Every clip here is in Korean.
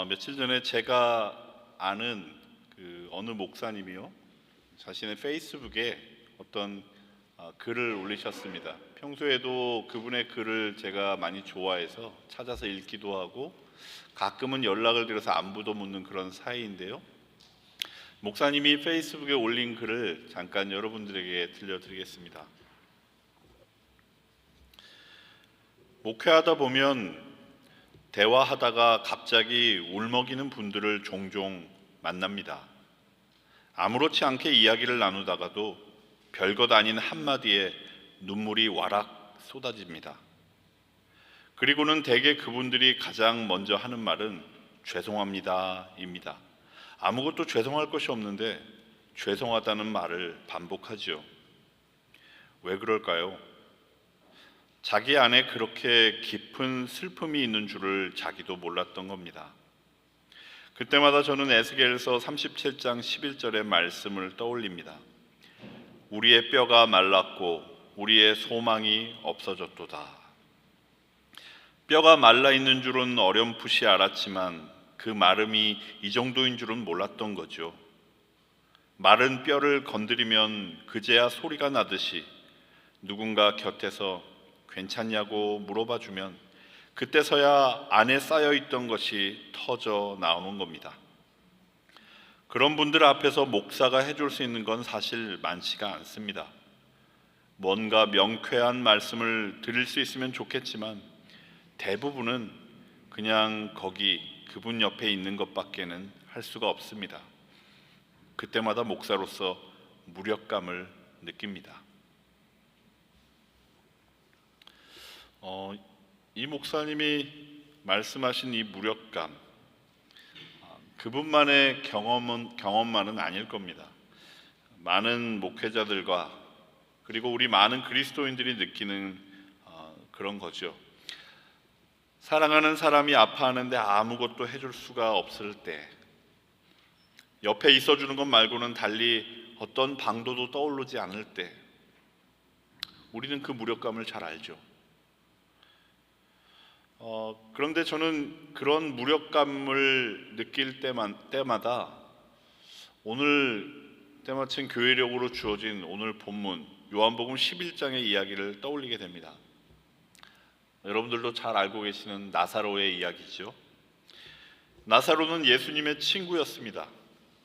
며칠 전에 제가 아는 어느 목사님이요, 자신의 페이스북에 어떤 글을 올리셨습니다. 평소에도 그분의 글을 제가 많이 좋아해서 찾아서 읽기도 하고 가끔은 연락을 드려서 안부도 묻는 그런 사이인데요. 목사님이 페이스북에 올린 글을 잠깐 여러분들에게 들려드리겠습니다. 목회하다 보면 대화하다가 갑자기 울먹이는 분들을 종종 만납니다. 아무렇지 않게 이야기를 나누다가도 별것 아닌 한마디에 눈물이 와락 쏟아집니다. 그리고는 대개 그분들이 가장 먼저 하는 말은 죄송합니다입니다. 아무것도 죄송할 것이 없는데 죄송하다는 말을 반복하지요. 왜 그럴까요? 자기 안에 그렇게 깊은 슬픔이 있는 줄을 자기도 몰랐던 겁니다. 그때마다 저는 에스겔서 37장 11절의 말씀을 떠올립니다. 우리의 뼈가 말랐고 우리의 소망이 없어졌도다. 뼈가 말라 있는 줄은 어렴풋이 알았지만 그 마름이 이 정도인 줄은 몰랐던 거죠. 마른 뼈를 건드리면 그제야 소리가 나듯이 누군가 곁에서 괜찮냐고 물어봐 주면 그때서야 안에 쌓여있던 것이 터져 나오는 겁니다. 그런 분들 앞에서 목사가 해줄 수 있는 건 사실 많지가 않습니다. 뭔가 명쾌한 말씀을 드릴 수 있으면 좋겠지만 대부분은 그냥 거기 그분 옆에 있는 것밖에는 할 수가 없습니다. 그때마다 목사로서 무력감을 느낍니다. 이 목사님이 말씀하신 이 무력감, 그분만의 경험만은 아닐 겁니다. 많은 목회자들과 그리고 우리 많은 그리스도인들이 느끼는 그런 거죠. 사랑하는 사람이 아파하는데 아무것도 해줄 수가 없을 때, 옆에 있어주는 것 말고는 달리 어떤 방도도 떠오르지 않을 때 우리는 그 무력감을 잘 알죠. 그런데 저는 그런 무력감을 느낄 때마다 오늘 때마침 교회력으로 주어진 오늘 본문 요한복음 11장의 이야기를 떠올리게 됩니다. 여러분들도 잘 알고 계시는 나사로의 이야기죠. 나사로는 예수님의 친구였습니다.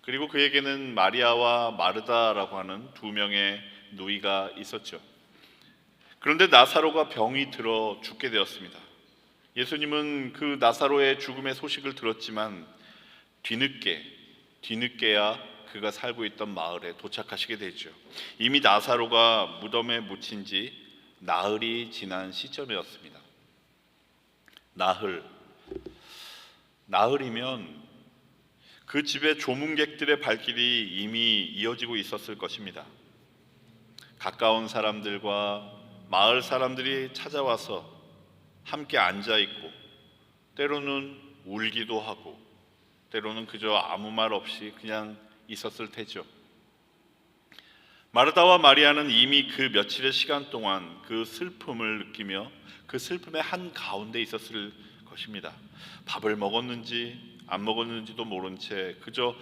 그리고 그에게는 마리아와 마르다라고 하는 두 명의 누이가 있었죠. 그런데 나사로가 병이 들어 죽게 되었습니다. 예수님은 그 나사로의 죽음의 소식을 들었지만 뒤늦게야 그가 살고 있던 마을에 도착하시게 되죠. 이미 나사로가 무덤에 묻힌 지 나흘이 지난 시점이었습니다. 나흘이면 그 집의 조문객들의 발길이 이미 이어지고 있었을 것입니다. 가까운 사람들과 마을 사람들이 찾아와서 함께 앉아있고 때로는 울기도 하고 때로는 그저 아무 말 없이 그냥 있었을 테죠. 마르다와 마리아는 이미 그 며칠의 시간 동안 그 슬픔을 느끼며 그 슬픔의 한가운데 있었을 것입니다. 밥을 먹었는지 안 먹었는지도 모른 채 그저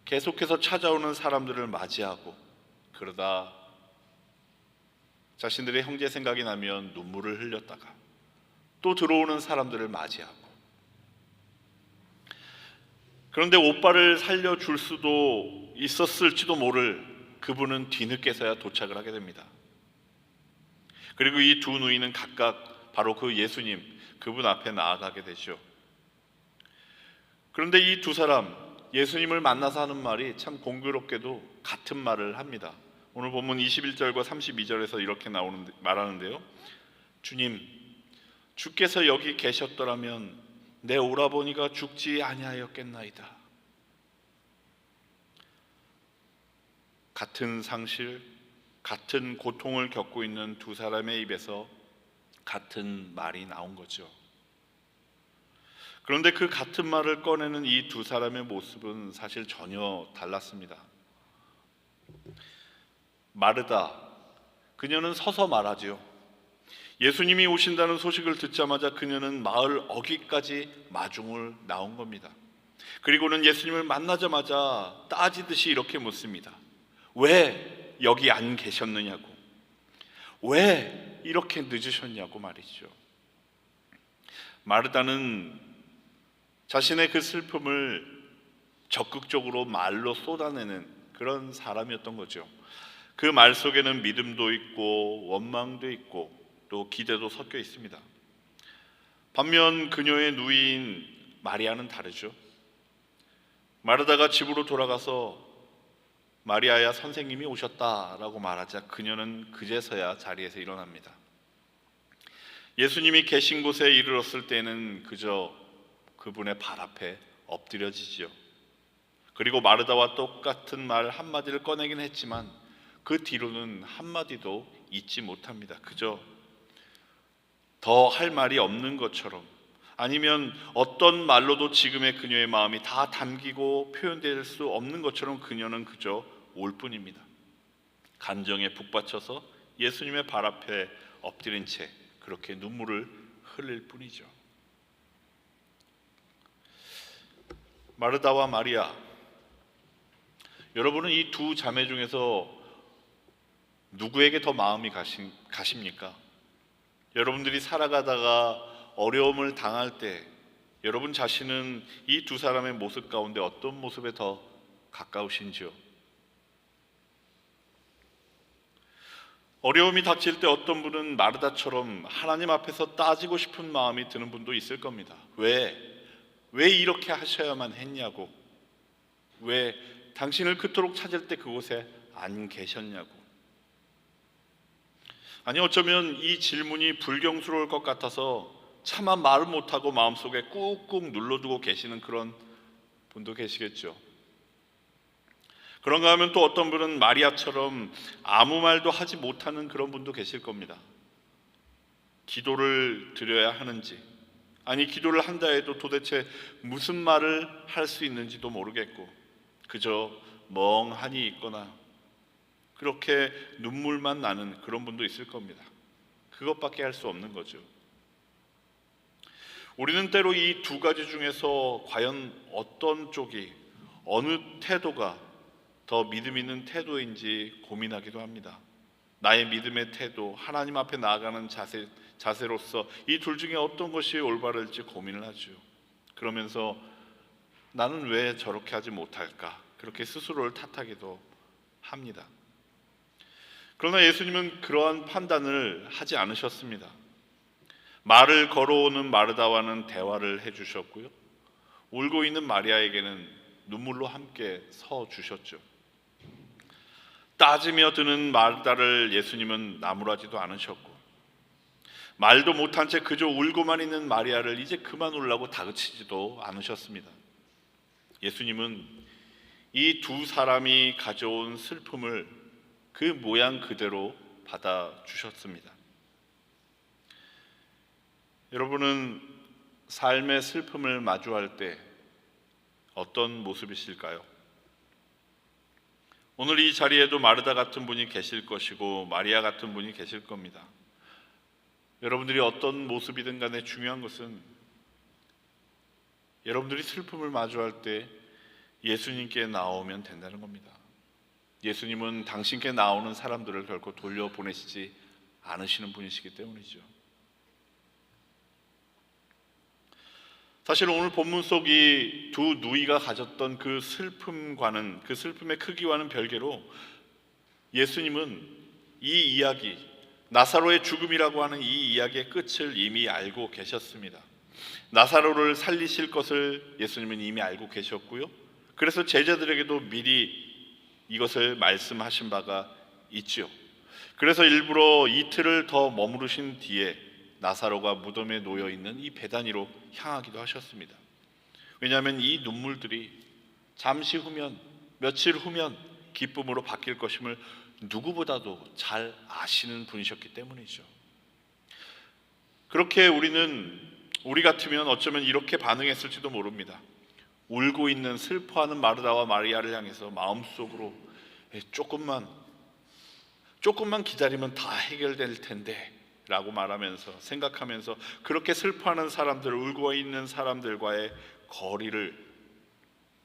계속해서 찾아오는 사람들을 맞이하고 그러다 자신들의 형제 생각이 나면 눈물을 흘렸다가 또 들어오는 사람들을 맞이하고, 그런데 오빠를 살려줄 수도 있었을지도 모를 그분은 뒤늦게서야 도착을 하게 됩니다. 그리고 이 두 누이는 각각 바로 그 예수님, 그분 앞에 나아가게 되죠. 그런데 이 두 사람, 예수님을 만나서 하는 말이 참 공교롭게도 같은 말을 합니다. 오늘 본문 21절과 32절에서 이렇게 말하는데요. 주님, 주께서 여기 계셨더라면 내 오라버니가 죽지 아니하였겠나이다. 같은 상실, 같은 고통을 겪고 있는 두 사람의 입에서 같은 말이 나온 거죠. 그런데 그 같은 말을 꺼내는 이 두 사람의 모습은 사실 전혀 달랐습니다. 마르다, 그녀는 서서 말하죠. 예수님이 오신다는 소식을 듣자마자 그녀는 마을 어귀까지 마중을 나온 겁니다. 그리고는 예수님을 만나자마자 따지듯이 이렇게 묻습니다. 왜 여기 안 계셨느냐고, 왜 이렇게 늦으셨냐고 말이죠. 마르다는 자신의 그 슬픔을 적극적으로 말로 쏟아내는 그런 사람이었던 거죠. 그 말 속에는 믿음도 있고 원망도 있고 또 기대도 섞여 있습니다. 반면 그녀의 누이인 마리아는 다르죠. 마르다가 집으로 돌아가서 마리아야, 선생님이 오셨다라고 말하자 그녀는 그제서야 자리에서 일어납니다. 예수님이 계신 곳에 이르렀을 때는 그저 그분의 발 앞에 엎드려지지요. 그리고 마르다와 똑같은 말 한마디를 꺼내긴 했지만 그 뒤로는 한마디도 잊지 못합니다. 그저 더 할 말이 없는 것처럼, 아니면 어떤 말로도 지금의 그녀의 마음이 다 담기고 표현될 수 없는 것처럼 그녀는 그저 올 뿐입니다. 감정에 북받쳐서 예수님의 발 앞에 엎드린 채 그렇게 눈물을 흘릴 뿐이죠. 마르다와 마리아, 여러분은 이 두 자매 중에서 누구에게 더 마음이 가십니까? 여러분들이 살아가다가 어려움을 당할 때 여러분 자신은 이 두 사람의 모습 가운데 어떤 모습에 더 가까우신지요? 어려움이 닥칠 때 어떤 분은 마르다처럼 하나님 앞에서 따지고 싶은 마음이 드는 분도 있을 겁니다. 왜 이렇게 하셔야만 했냐고, 왜 당신을 그토록 찾을 때 그곳에 안 계셨냐고. 아니, 어쩌면 이 질문이 불경스러울 것 같아서 차마 말을 못하고 마음속에 꾹꾹 눌러두고 계시는 그런 분도 계시겠죠. 그런가 하면 또 어떤 분은 마리아처럼 아무 말도 하지 못하는 그런 분도 계실 겁니다. 기도를 드려야 하는지, 아니 기도를 한다 해도 도대체 무슨 말을 할 수 있는지도 모르겠고 그저 멍하니 있거나 그렇게 눈물만 나는 그런 분도 있을 겁니다. 그것밖에 할 수 없는 거죠. 우리는 때로 이 두 가지 중에서 과연 어떤 쪽이, 어느 태도가 더 믿음 있는 태도인지 고민하기도 합니다. 나의 믿음의 태도, 하나님 앞에 나아가는 자세로서 이 둘 중에 어떤 것이 올바를지 고민을 하죠. 그러면서 나는 왜 저렇게 하지 못할까? 그렇게 스스로를 탓하기도 합니다. 그러나 예수님은 그러한 판단을 하지 않으셨습니다. 말을 걸어오는 마르다와는 대화를 해주셨고요, 울고 있는 마리아에게는 눈물로 함께 서 주셨죠. 따지며 드는 마르다를 예수님은 나무라지도 않으셨고, 말도 못한 채 그저 울고만 있는 마리아를 이제 그만 울라고 다그치지도 않으셨습니다. 예수님은 이 두 사람이 가져온 슬픔을 그 모양 그대로 받아주셨습니다. 여러분은 삶의 슬픔을 마주할 때 어떤 모습이실까요? 오늘 이 자리에도 마르다 같은 분이 계실 것이고 마리아 같은 분이 계실 겁니다. 여러분들이 어떤 모습이든 간에 중요한 것은 여러분들이 슬픔을 마주할 때 예수님께 나오면 된다는 겁니다. 예수님은 당신께 나오는 사람들을 결코 돌려보내시지 않으시는 분이시기 때문이죠. 사실 오늘 본문 속 이 두 누이가 가졌던 그 슬픔과는, 그 슬픔의 크기와는 별개로 예수님은 이 이야기, 나사로의 죽음이라고 하는 이 이야기의 끝을 이미 알고 계셨습니다. 나사로를 살리실 것을 예수님은 이미 알고 계셨고요, 그래서 제자들에게도 미리 이것을 말씀하신 바가 있죠. 그래서 일부러 이틀을 더 머무르신 뒤에 나사로가 무덤에 놓여 있는 이 베다니로 향하기도 하셨습니다. 왜냐하면 이 눈물들이 잠시 후면, 며칠 후면 기쁨으로 바뀔 것임을 누구보다도 잘 아시는 분이셨기 때문이죠. 그렇게 우리 같으면 어쩌면 이렇게 반응했을지도 모릅니다. 울고 있는, 슬퍼하는 마르다와 마리아를 향해서 마음속으로 조금만 기다리면 다 해결될 텐데 라고 말하면서 생각하면서 그렇게 슬퍼하는 사람들, 울고 있는 사람들과의 거리를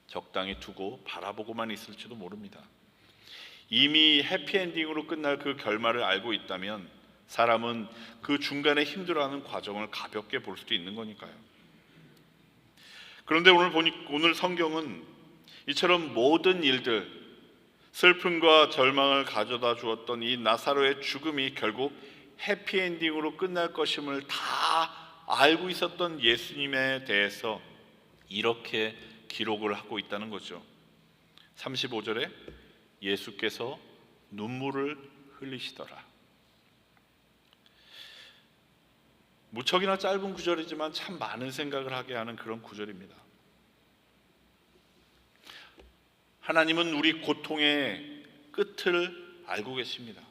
적당히 두고 바라보고만 있을지도 모릅니다. 이미 해피엔딩으로 끝날 그 결말을 알고 있다면 사람은 그 중간에 힘들어하는 과정을 가볍게 볼 수도 있는 거니까요. 그런데 오늘 성경은 이처럼 모든 일들, 슬픔과 절망을 가져다 주었던 이 나사로의 죽음이 결국 해피엔딩으로 끝날 것임을 다 알고 있었던 예수님에 대해서 이렇게 기록을 하고 있다는 거죠. 35절에 예수께서 눈물을 흘리시더라. 무척이나 짧은 구절이지만 참 많은 생각을 하게 하는 그런 구절입니다. 하나님은 우리 고통의 끝을 알고 계십니다.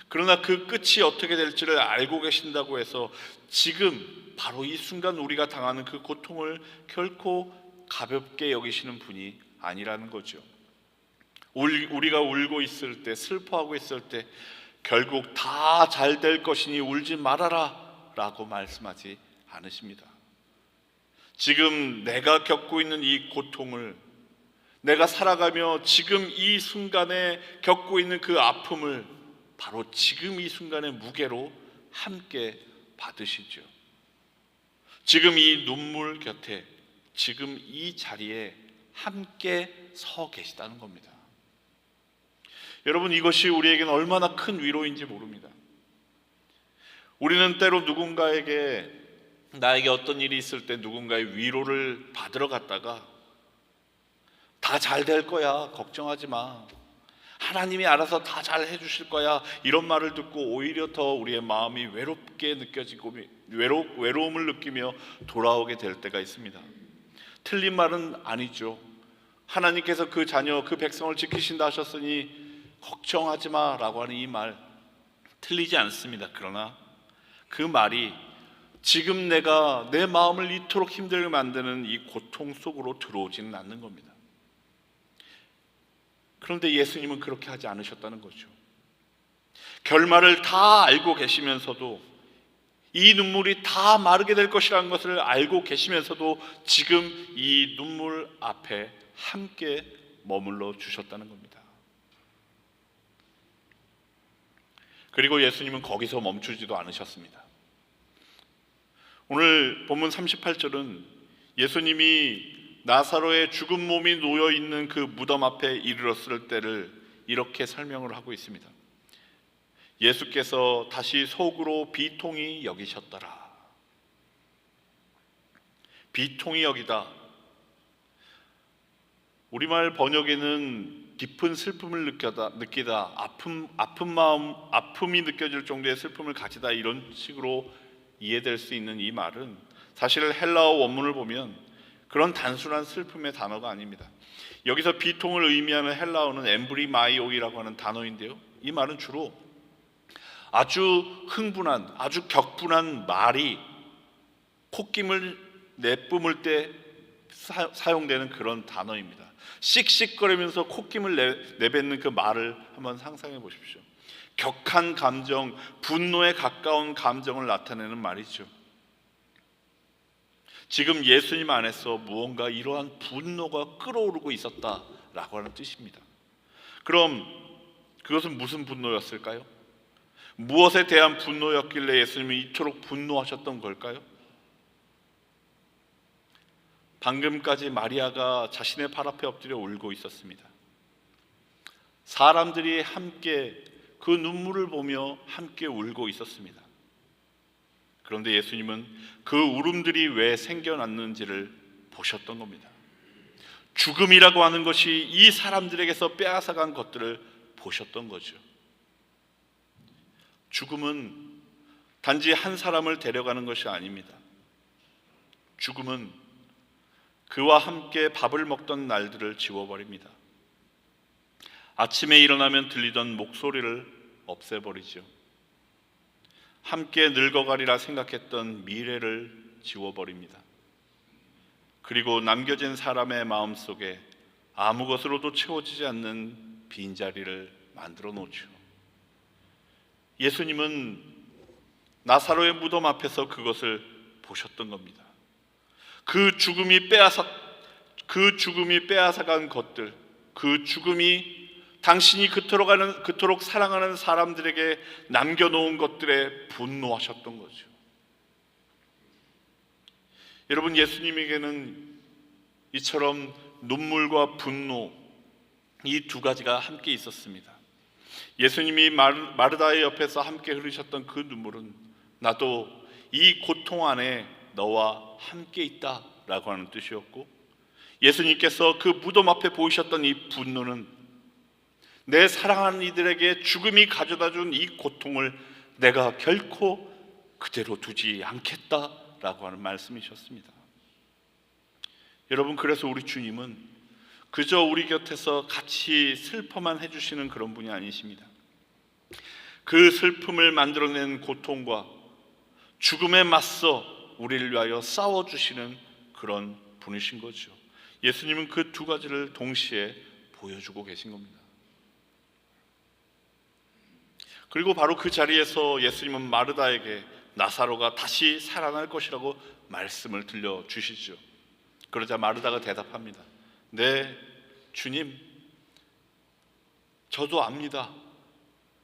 그러나 그 끝이 어떻게 될지를 알고 계신다고 해서 지금 바로 이 순간 우리가 당하는 그 고통을 결코 가볍게 여기시는 분이 아니라는 거죠. 우리가 울고 있을 때, 슬퍼하고 있을 때 결국 다 잘 될 것이니 울지 말아라 라고 말씀하지 않으십니다. 지금 내가 겪고 있는 이 고통을, 내가 살아가며 지금 이 순간에 겪고 있는 그 아픔을 바로 지금 이 순간의 무게로 함께 받으시죠. 지금 이 눈물 곁에, 지금 이 자리에 함께 서 계시다는 겁니다. 여러분, 이것이 우리에게는 얼마나 큰 위로인지 모릅니다. 우리는 때로 누군가에게, 나에게 어떤 일이 있을 때 누군가의 위로를 받으러 갔다가 다 잘 될 거야, 걱정하지 마, 하나님이 알아서 다 잘 해주실 거야, 이런 말을 듣고 오히려 더 우리의 마음이 외롭게 느껴지고 외로움을 느끼며 돌아오게 될 때가 있습니다. 틀린 말은 아니죠. 하나님께서 그 자녀, 그 백성을 지키신다 하셨으니 걱정하지 마 라고 하는 이 말 틀리지 않습니다. 그러나 그 말이 지금 내가 내 마음을 이토록 힘들게 만드는 이 고통 속으로 들어오지는 않는 겁니다. 그런데 예수님은 그렇게 하지 않으셨다는 거죠. 결말을 다 알고 계시면서도, 이 눈물이 다 마르게 될 것이라는 것을 알고 계시면서도 지금 이 눈물 앞에 함께 머물러 주셨다는 겁니다. 그리고 예수님은 거기서 멈추지도 않으셨습니다. 오늘 본문 38절은 예수님이 나사로의 죽은 몸이 놓여있는 그 무덤 앞에 이르렀을 때를 이렇게 설명을 하고 있습니다. 예수께서 다시 속으로 비통히 여기셨더라. 비통히 여기다, 우리말 번역에는 깊은 슬픔을 느끼다, 아픔이 느껴질 정도의 슬픔을 가지다, 이런 식으로 이해될 수 있는 이 말은 사실 헬라어 원문을 보면 그런 단순한 슬픔의 단어가 아닙니다. 여기서 비통을 의미하는 헬라어는 엠브리마이오이라고 하는 단어인데요, 이 말은 주로 아주 흥분한, 아주 격분한 말이 콧김을 내뿜을 때 사용되는 그런 단어입니다. 씩씩거리면서 콧김을 내뱉는 그 말을 한번 상상해 보십시오. 격한 감정, 분노에 가까운 감정을 나타내는 말이죠. 지금 예수님 안에서 무언가 이러한 분노가 끓어오르고 있었다라고 하는 뜻입니다. 그럼 그것은 무슨 분노였을까요? 무엇에 대한 분노였길래 예수님이 이토록 분노하셨던 걸까요? 방금까지 마리아가 자신의 발 앞에 엎드려 울고 있었습니다. 사람들이 함께 그 눈물을 보며 함께 울고 있었습니다. 그런데 예수님은 그 울음들이 왜 생겨났는지를 보셨던 겁니다. 죽음이라고 하는 것이 이 사람들에게서 빼앗아간 것들을 보셨던 거죠. 죽음은 단지 한 사람을 데려가는 것이 아닙니다. 죽음은 그와 함께 밥을 먹던 날들을 지워버립니다. 아침에 일어나면 들리던 목소리를 없애버리죠. 함께 늙어가리라 생각했던 미래를 지워버립니다. 그리고 남겨진 사람의 마음속에 아무 것으로도 채워지지 않는 빈자리를 만들어 놓죠. 예수님은 나사로의 무덤 앞에서 그것을 보셨던 겁니다. 그 죽음이 빼앗아간 것들, 그 죽음이 당신이 그토록 사랑하는 사람들에게 남겨놓은 것들에 분노하셨던 거죠. 여러분, 예수님에게는 이처럼 눈물과 분노, 이 두 가지가 함께 있었습니다. 예수님이 마르다의 옆에서 함께 흐르셨던 그 눈물은 나도 이 고통 안에 너와 함께 있다라고 하는 뜻이었고, 예수님께서 그 무덤 앞에 보이셨던 이 분노는 내 사랑하는 이들에게 죽음이 가져다준 이 고통을 내가 결코 그대로 두지 않겠다라고 하는 말씀이셨습니다. 여러분, 그래서 우리 주님은 그저 우리 곁에서 같이 슬퍼만 해주시는 그런 분이 아니십니다. 그 슬픔을 만들어낸 고통과 죽음에 맞서 우리를 위하여 싸워주시는 그런 분이신 거죠. 예수님은 그 두 가지를 동시에 보여주고 계신 겁니다. 그리고 바로 그 자리에서 예수님은 마르다에게 나사로가 다시 살아날 것이라고 말씀을 들려주시죠. 그러자 마르다가 대답합니다. 네, 주님, 저도 압니다.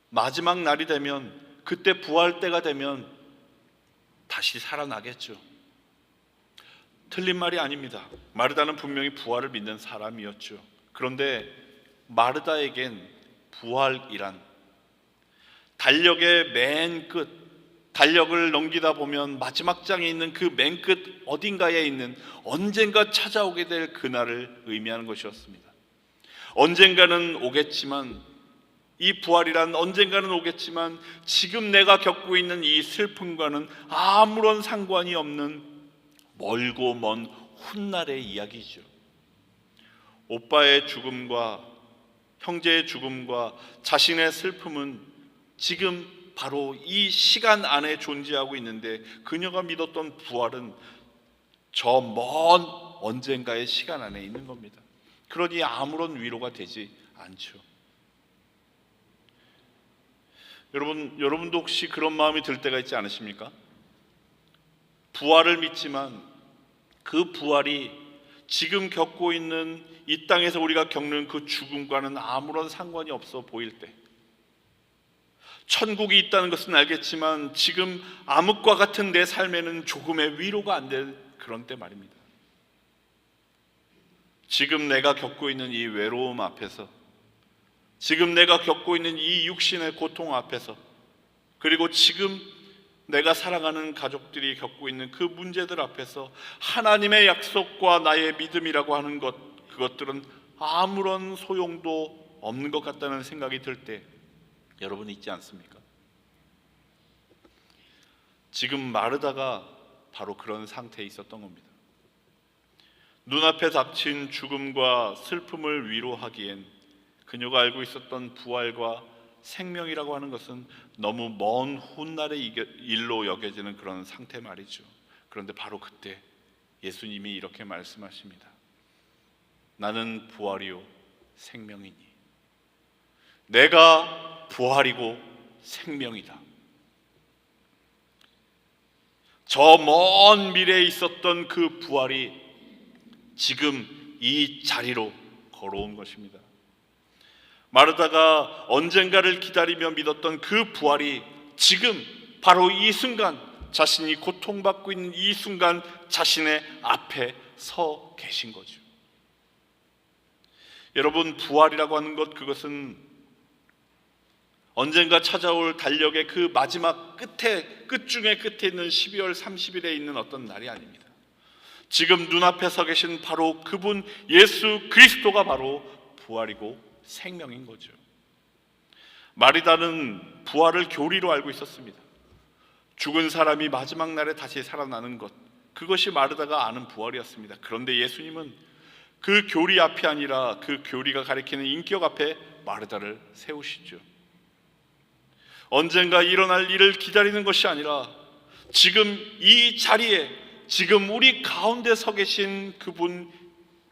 마지막 날이 되면, 그때 부활 때가 되면 다시 살아나겠죠. 틀린 말이 아닙니다. 마르다는 분명히 부활을 믿는 사람이었죠. 그런데 마르다에겐 부활이란 달력의 맨 끝, 달력을 넘기다 보면 마지막 장에 있는 그 맨 끝 어딘가에 있는 언젠가 찾아오게 될 그날을 의미하는 것이었습니다. 언젠가는 오겠지만, 이 부활이란 언젠가는 오겠지만 지금 내가 겪고 있는 이 슬픔과는 아무런 상관이 없는 멀고 먼 훗날의 이야기죠. 오빠의 죽음과 형제의 죽음과 자신의 슬픔은 지금 바로 이 시간 안에 존재하고 있는데, 그녀가 믿었던 부활은 저 먼 언젠가의 시간 안에 있는 겁니다. 그러니 아무런 위로가 되지 않죠. 여러분도 혹시 그런 마음이 들 때가 있지 않으십니까? 부활을 믿지만 그 부활이 지금 겪고 있는 이 땅에서 우리가 겪는 그 죽음과는 아무런 상관이 없어 보일 때, 천국이 있다는 것은 알겠지만 지금 암흑과 같은 내 삶에는 조금의 위로가 안 될 그런 때 말입니다. 지금 내가 겪고 있는 이 외로움 앞에서, 지금 내가 겪고 있는 이 육신의 고통 앞에서, 그리고 지금 내가 사랑하는 가족들이 겪고 있는 그 문제들 앞에서 하나님의 약속과 나의 믿음이라고 하는 그것들은 아무런 소용도 없는 것 같다는 생각이 들 때 여러분 있지 않습니까? 지금 마르다가 바로 그런 상태에 있었던 겁니다. 눈앞에 닥친 죽음과 슬픔을 위로하기엔 그녀가 알고 있었던 부활과 생명이라고 하는 것은 너무 먼 훗날의 일로 여겨지는 그런 상태 말이죠. 그런데 바로 그때 예수님이 이렇게 말씀하십니다. 나는 부활이요 생명이니, 내가 부활이고 생명이다. 저 먼 미래에 있었던 그 부활이 지금 이 자리로 걸어온 것입니다. 마르다가 언젠가를 기다리며 믿었던 그 부활이 지금 바로 이 순간, 자신이 고통받고 있는 이 순간 자신의 앞에 서 계신 거죠. 여러분, 부활이라고 하는 것, 그것은 언젠가 찾아올 달력의 그 마지막 끝 중에 끝에 있는 12월 30일에 있는 어떤 날이 아닙니다. 지금 눈앞에 서 계신 바로 그분 예수 그리스도가 바로 부활이고 생명인 거죠. 마르다는 부활을 교리로 알고 있었습니다. 죽은 사람이 마지막 날에 다시 살아나는 것, 그것이 마르다가 아는 부활이었습니다. 그런데 예수님은 그 교리 앞이 아니라 그 교리가 가리키는 인격 앞에 마르다를 세우시죠. 언젠가 일어날 일을 기다리는 것이 아니라 지금 이 자리에, 지금 우리 가운데 서 계신 그분,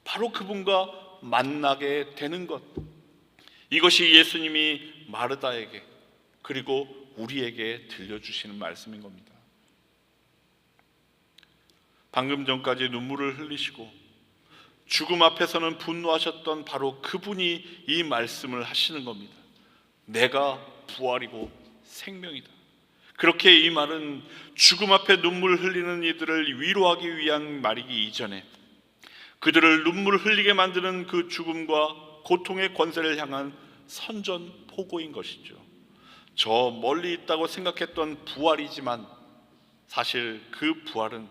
바로 그분과 만나게 되는 것, 이것이 예수님이 마르다에게, 그리고 우리에게 들려주시는 말씀인 겁니다. 방금 전까지 눈물을 흘리시고 죽음 앞에서는 분노하셨던 바로 그분이 이 말씀을 하시는 겁니다. 내가 부활이고 생명이다. 그렇게 이 말은 죽음 앞에 눈물 흘리는 이들을 위로하기 위한 말이기 이전에 그들을 눈물 흘리게 만드는 그 죽음과 고통의 권세를 향한 선전포고인 것이죠. 저 멀리 있다고 생각했던 부활이지만 사실 그 부활은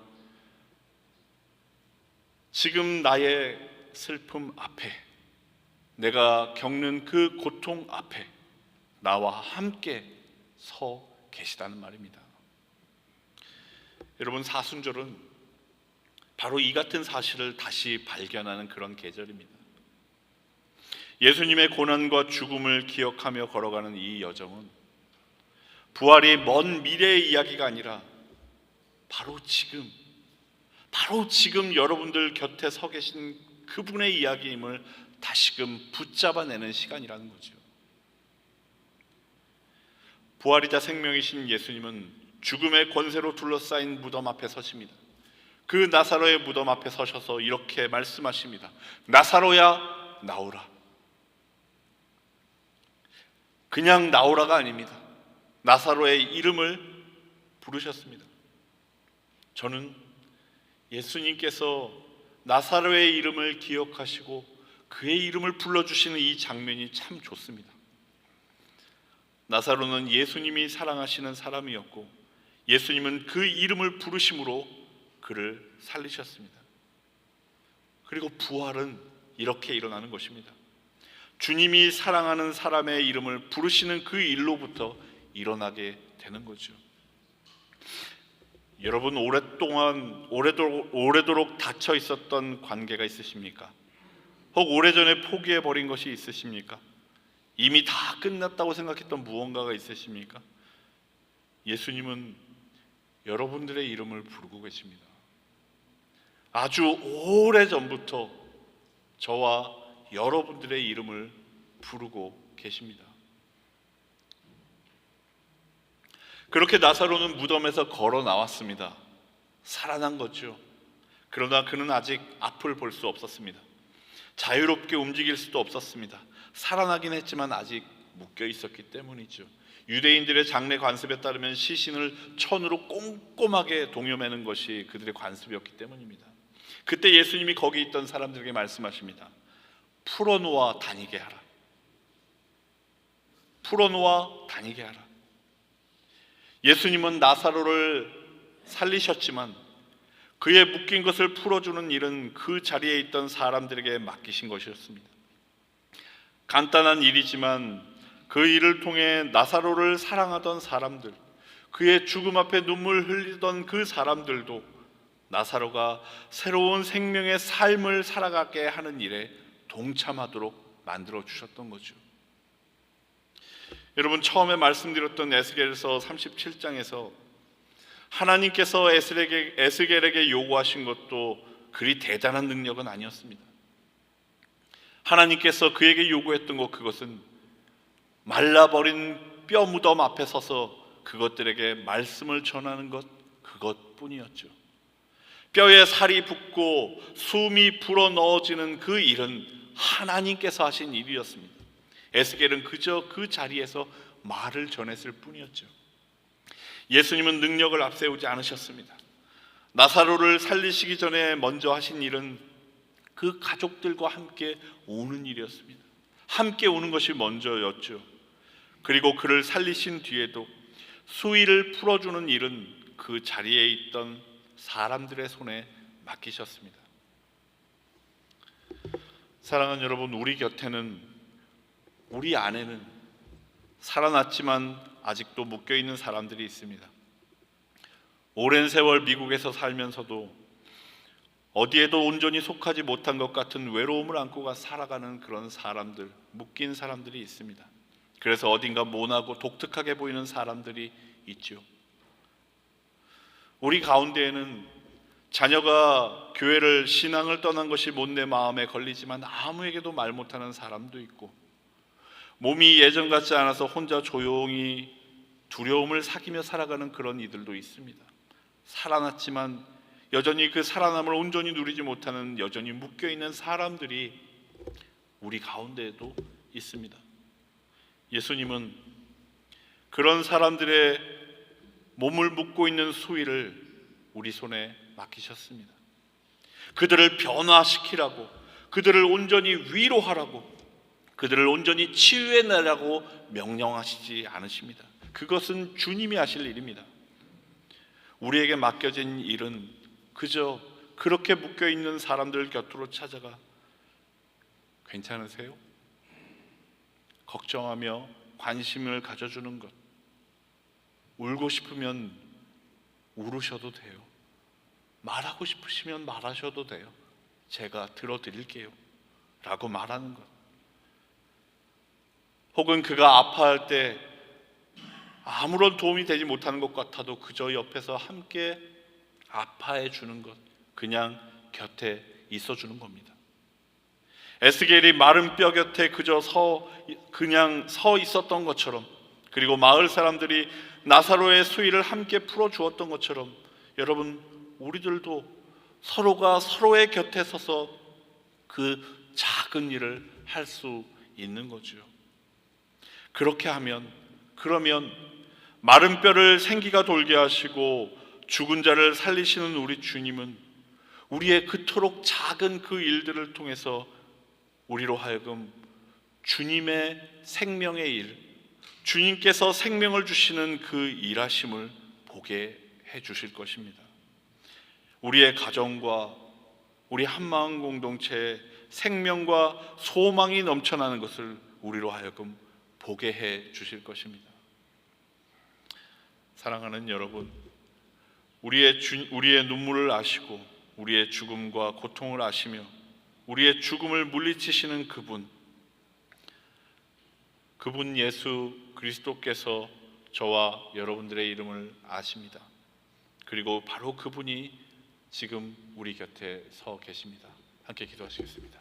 지금 나의 슬픔 앞에, 내가 겪는 그 고통 앞에 나와 함께 서 계시다는 말입니다. 여러분, 사순절은 바로 이 같은 사실을 다시 발견하는 그런 계절입니다. 예수님의 고난과 죽음을 기억하며 걸어가는 이 여정은 부활이 먼 미래의 이야기가 아니라 바로 지금 여러분들 곁에 서 계신 그분의 이야기임을 다시금 붙잡아내는 시간이라는 거죠. 부활이자 생명이신 예수님은 죽음의 권세로 둘러싸인 무덤 앞에 서십니다. 그 나사로의 무덤 앞에 서셔서 이렇게 말씀하십니다. 나사로야, 나오라. 그냥 나오라가 아닙니다. 나사로의 이름을 부르셨습니다. 저는 예수님께서 나사로의 이름을 기억하시고 그의 이름을 불러주시는 이 장면이 참 좋습니다. 나사로는 예수님이 사랑하시는 사람이었고 예수님은 그 이름을 부르심으로 그를 살리셨습니다. 그리고 부활은 이렇게 일어나는 것입니다. 주님이 사랑하는 사람의 이름을 부르시는 그 일로부터 일어나게 되는 거죠. 여러분, 오래도록 닫혀 있었던 관계가 있으십니까? 혹 오래전에 포기해버린 것이 있으십니까? 이미 다 끝났다고 생각했던 무언가가 있으십니까? 예수님은 여러분들의 이름을 부르고 계십니다. 아주 오래전부터 저와 여러분들의 이름을 부르고 계십니다. 그렇게 나사로는 무덤에서 걸어 나왔습니다. 살아난 거죠. 그러나 그는 아직 앞을 볼 수 없었습니다. 자유롭게 움직일 수도 없었습니다. 살아나긴 했지만 아직 묶여 있었기 때문이죠. 유대인들의 장례 관습에 따르면 시신을 천으로 꼼꼼하게 동여매는 것이 그들의 관습이었기 때문입니다. 그때 예수님이 거기 있던 사람들에게 말씀하십니다. 풀어놓아 다니게 하라. 풀어놓아 다니게 하라. 예수님은 나사로를 살리셨지만 그의 묶인 것을 풀어주는 일은 그 자리에 있던 사람들에게 맡기신 것이었습니다. 간단한 일이지만 그 일을 통해 나사로를 사랑하던 사람들, 그의 죽음 앞에 눈물 흘리던 그 사람들도 나사로가 새로운 생명의 삶을 살아가게 하는 일에 동참하도록 만들어 주셨던 거죠. 여러분, 처음에 말씀드렸던 에스겔서 37장에서 하나님께서 에스겔에게 요구하신 것도 그리 대단한 능력은 아니었습니다. 하나님께서 그에게 요구했던 것, 그것은 말라버린 뼈 무덤 앞에 서서 그것들에게 말씀을 전하는 것, 그것뿐이었죠. 뼈에 살이 붙고 숨이 불어 넣어지는 그 일은 하나님께서 하신 일이었습니다. 에스겔은 그저 그 자리에서 말을 전했을 뿐이었죠. 예수님은 능력을 앞세우지 않으셨습니다. 나사로를 살리시기 전에 먼저 하신 일은 그 가족들과 함께 오는 일이었습니다. 함께 오는 것이 먼저였죠. 그리고 그를 살리신 뒤에도 수위를 풀어주는 일은 그 자리에 있던 사람들의 손에 맡기셨습니다. 사랑하는 여러분, 우리 곁에는, 우리 안에는 살아났지만 아직도 묶여있는 사람들이 있습니다. 오랜 세월 미국에서 살면서도 어디에도 온전히 속하지 못한 것 같은 외로움을 안고 살아가는 그런 사람들, 묶인 사람들이 있습니다. 그래서 어딘가 모나고 독특하게 보이는 사람들이 있죠. 우리 가운데에는 자녀가 교회를, 신앙을 떠난 것이 못내 마음에 걸리지만 아무에게도 말 못하는 사람도 있고, 몸이 예전 같지 않아서 혼자 조용히 두려움을 사귀며 살아가는 그런 이들도 있습니다. 살아났지만 여전히 그 살아남을 온전히 누리지 못하는 여전히 묶여있는 사람들이 우리 가운데에도 있습니다. 예수님은 그런 사람들의 몸을 묶고 있는 수위를 우리 손에 맡기셨습니다. 그들을 변화시키라고, 그들을 온전히 위로하라고, 그들을 온전히 치유해내라고 명령하시지 않으십니다. 그것은 주님이 하실 일입니다. 우리에게 맡겨진 일은 그저 그렇게 묶여있는 사람들 곁으로 찾아가 괜찮으세요? 걱정하며 관심을 가져주는 것. 울고 싶으면 울으셔도 돼요. 말하고 싶으시면 말하셔도 돼요. 제가 들어드릴게요 라고 말하는 것. 혹은 그가 아파할 때 아무런 도움이 되지 못하는 것 같아도 그저 옆에서 함께 아파해 주는 것, 그냥 곁에 있어 주는 겁니다. 에스겔이 마른 뼈 곁에 그냥 서 있었던 것처럼, 그리고 마을 사람들이 나사로의 수위를 함께 풀어 주었던 것처럼, 여러분, 우리들도 서로가 서로의 곁에 서서 그 작은 일을 할 수 있는 거죠. 그렇게 하면, 그러면 마른 뼈를 생기가 돌게 하시고 죽은 자를 살리시는 우리 주님은 우리의 그토록 작은 그 일들을 통해서 우리로 하여금 주님의 생명의 일, 주님께서 생명을 주시는 그 일하심을 보게 해 주실 것입니다. 우리의 가정과 우리 한마음 공동체에 생명과 소망이 넘쳐나는 것을 우리로 하여금 보게 해 주실 것입니다. 사랑하는 여러분, 우리의 눈물을 아시고 우리의 죽음과 고통을 아시며 우리의 죽음을 물리치시는 그분 예수 그리스도께서 저와 여러분들의 이름을 아십니다. 그리고 바로 그분이 지금 우리 곁에 서 계십니다. 함께 기도하시겠습니다.